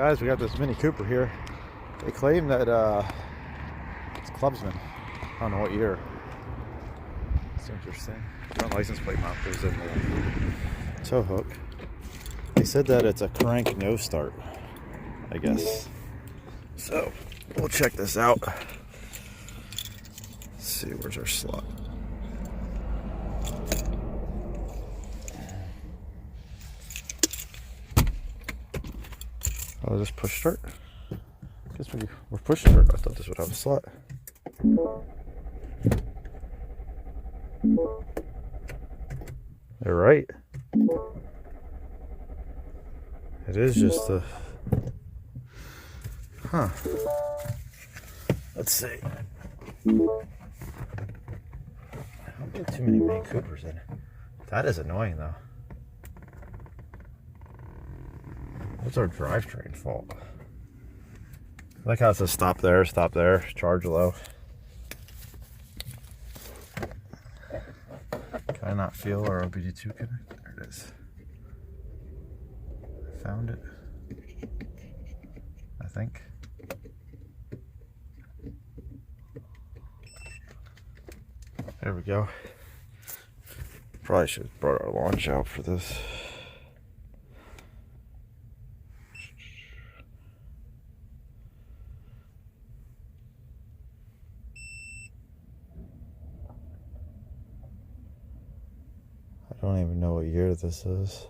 Guys, we got this Mini Cooper here. They claim that it's Clubman. I don't know what year. It's interesting. Front license plate mount goes in the tow hook. They said that it's a crank no start, I guess. So we'll check this out. Let's see, where's our slot? I'll just push start. Guess we're push start. I thought this would have a slot. They're right. It is just a. Huh. Let's see. I don't get too many Mini Coopers in. That is annoying though. What's our drivetrain fault? I like how it says stop there, charge low. Can I not feel our OBD2 connect? There it is. I found it. I think. There we go. Probably should have brought our launch out for this. I don't even know what year this is.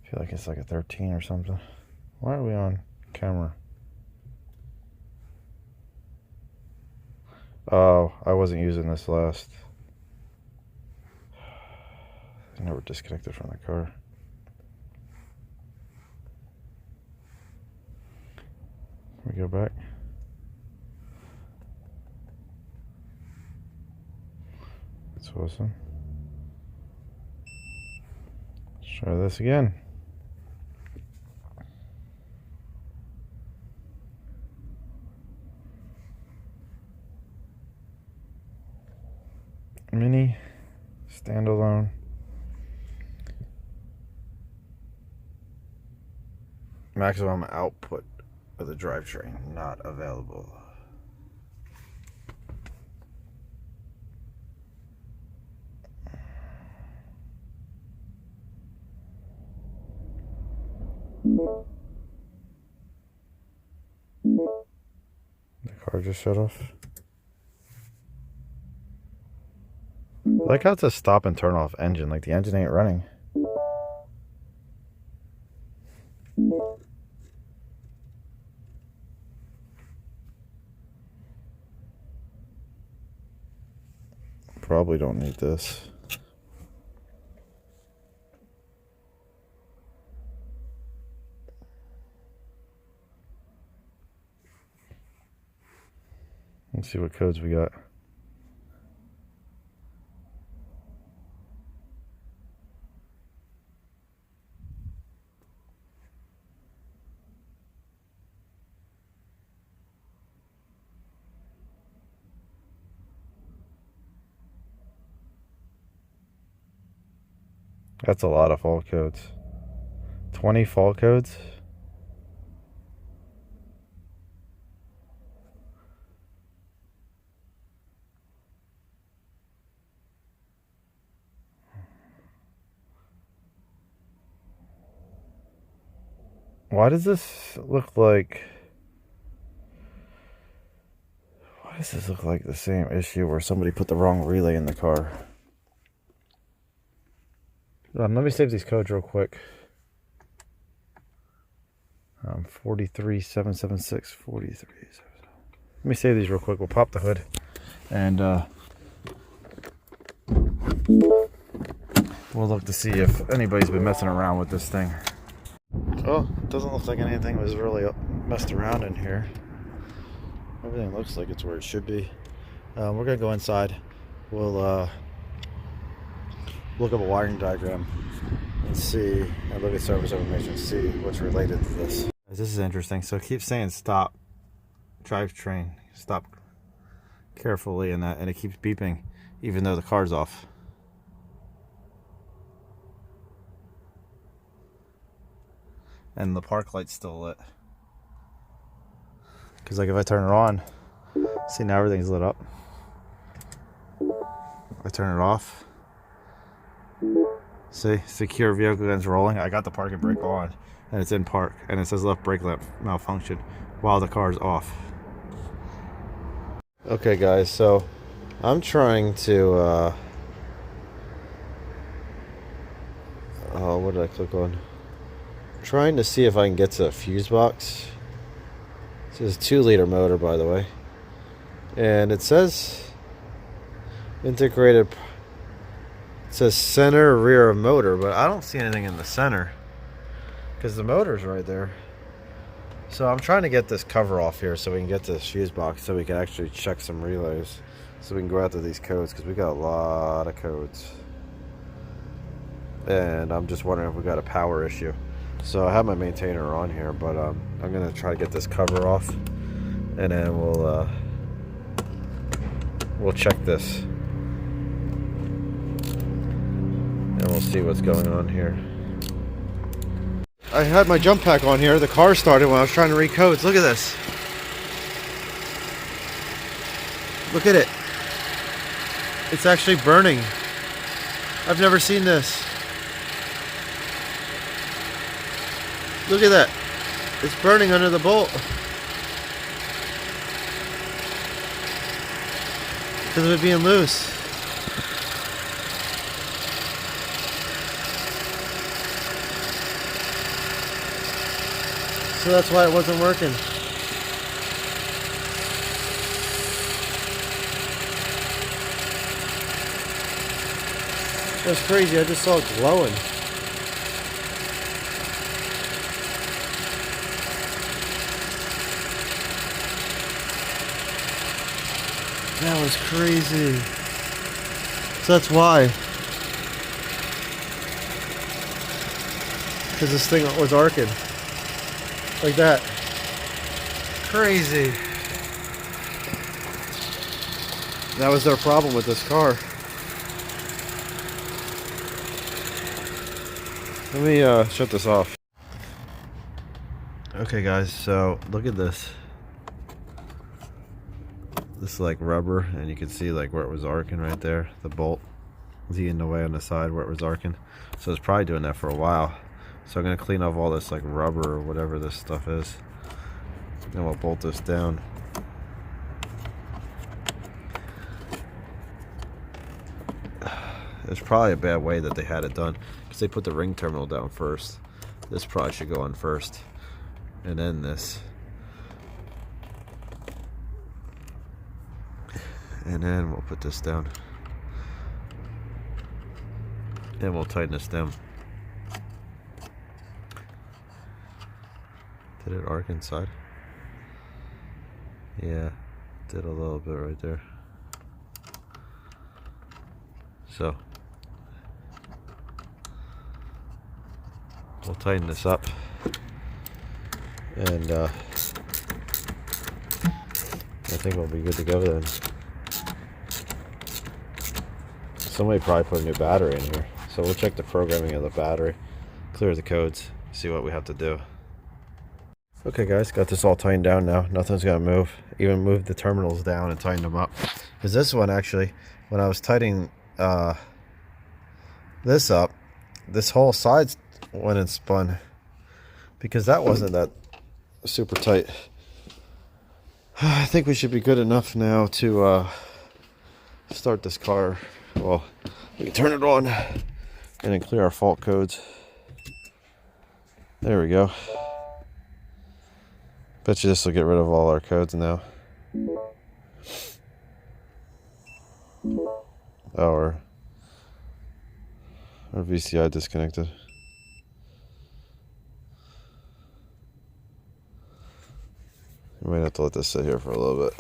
I feel like it's like a 13 or something. Why are we on camera? Oh, I wasn't using this last. I never disconnected from the car. Can we go back? That's awesome. Let's try this again. Mini standalone. Maximum output of the drivetrain not available. The car just shut off. I like how it's a stop and turn off engine, like the engine ain't running. Probably don't need this. Let's see what codes we got. That's a lot of fault codes. 20 fault codes? Why does this look like... Why does this look like the same issue where somebody put the wrong relay in the car? Let me save these codes real quick. 43776, 43. Let me save these real quick. We'll pop the hood and we'll look to see if anybody's been messing around with this thing. Oh, it doesn't look like anything was really messed around in here. Everything looks like it's where it should be. We're gonna go inside. We'll look up a wiring diagram and see, and look at service information, see what's related to this. This is interesting. So it keeps saying stop, drivetrain, stop carefully, and it keeps beeping even though the car's off. and the park light's still lit. Because like if I turn it on, see, now everything's lit up. I turn it off. See, secure vehicle guns rolling. I got the parking brake on, and it's in park, and it says left brake lamp malfunction while the car's off. Okay guys, so I'm trying to oh, what did I click on? I'm trying to see if I can get to a fuse box. This is a 2-liter motor, by the way, and it says integrated. It says center rear motor, but I don't see anything in the center because the motor's right there. So I'm trying to get this cover off here so we can get to this fuse box so we can actually check some relays so we can go after these codes, because we got a lot of codes. And I'm just wondering if we got a power issue. So I have my maintainer on here, but I'm gonna try to get this cover off, and then we'll check this and we'll see what's going on here. I had my jump pack on here. The car started when I was trying to read codes. Look at this. Look at it. It's actually burning. I've never seen this. Look at that. It's burning under the bolt. Because of it being loose. So that's why it wasn't working. That's crazy, I just saw it glowing. That was crazy. So that's why. Because this thing was arcing. Like that. Crazy. That was their problem with this car. Let me shut this off. Okay guys, so look at this. This is like rubber, and you can see like where it was arcing right there. The bolt was eating away on the side where it was arcing. So it's probably doing that for a while. So I'm going to clean off all this like rubber or whatever this stuff is. And we'll bolt this down. It's probably a bad way that they had it done, because they put the ring terminal down first. This probably should go on first, and then this. And then we'll put this down. And we'll tighten this down. Did it arc inside? Yeah, did a little bit right there. So we'll tighten this up, and I think we'll be good to go then. Somebody probably put a new battery in here, so we'll check the programming of the battery, clear the codes, see what we have to do. Okay guys, got this all tightened down now. Nothing's gonna move. Even moved the terminals down and tightened them up. Because this one actually, when I was tightening this up, this whole side went and spun, because that wasn't that super tight. I think we should be good enough now to start this car. Well, we can turn it on and then clear our fault codes. There we go. Bet you this will get rid of all our codes now. Our VCI disconnected. We might have to let this sit here for a little bit.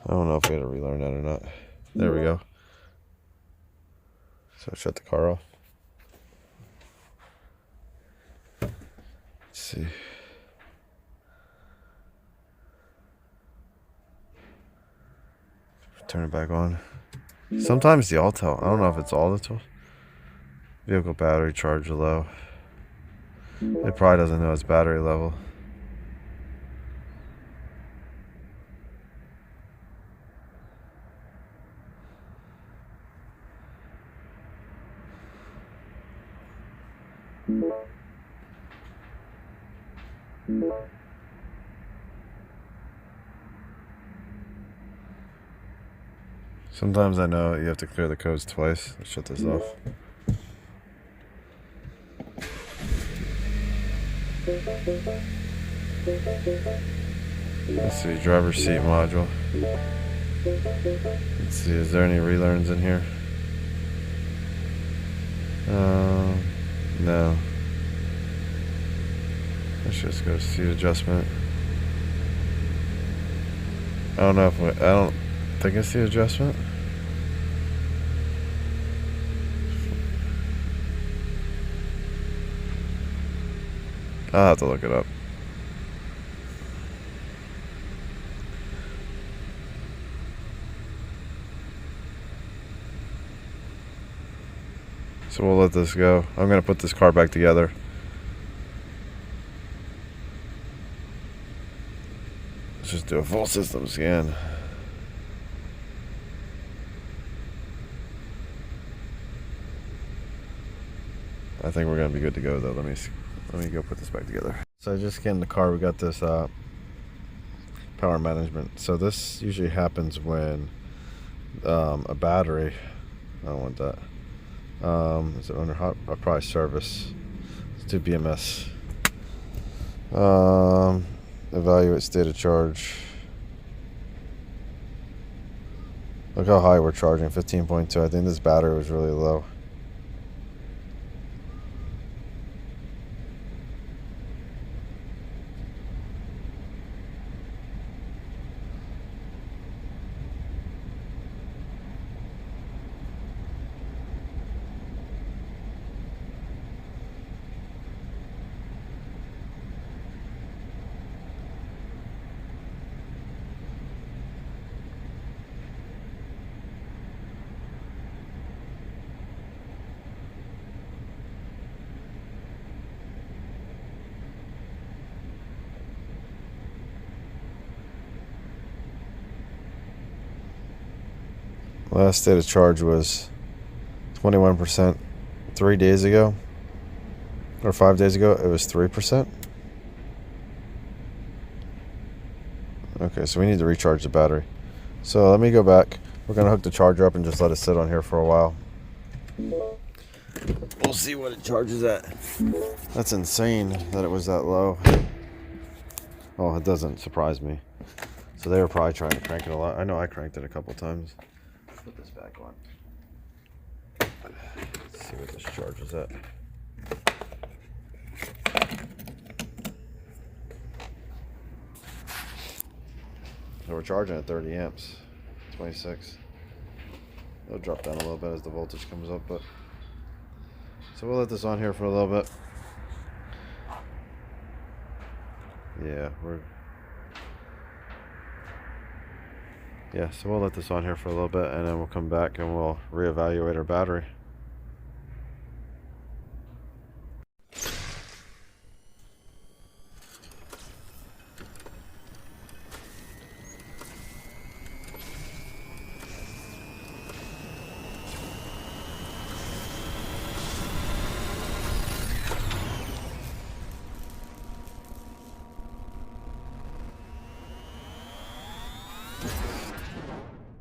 I don't know if we had to relearn that or not. There we go. So shut the car off. Let's see. Turn it back on. Sometimes the Autel, I don't know if it's all the tools. Vehicle battery charge low. It probably doesn't know its battery level. Sometimes I know you have to clear the codes twice. Let's shut this off. Let's see, driver's seat module. Let's see, is there any relearns in here? No. Let's just go seat adjustment. I don't know if I don't think it's seat adjustment. I'll have to look it up. So we'll let this go. I'm going to put this car back together. Let's just do a full system scan. I think we're going to be good to go though. Let me go put this back together. So I just scanned the car. We got this power management. So this usually happens when a battery, I don't want that. Is it under probably service? Let's do BMS. Evaluate state of charge. Look how high we're charging, 15.2. I think this battery was really low. Last state of charge was 21%. 3 days ago, or 5 days ago, it was 3%. Okay, so we need to recharge the battery. So let me go back. We're gonna hook the charger up and just let it sit on here for a while. We'll see what it charges at. That's insane that it was that low. Oh, it doesn't surprise me. So they were probably trying to crank it a lot. I know I cranked it a couple times. Put this back on. Let's see what this charges at. So we're charging at 30 amps, 26. It'll drop down a little bit as the voltage comes up, but so we'll let this on here for a little bit. So we'll let this on here for a little bit, and then we'll come back and we'll reevaluate our battery.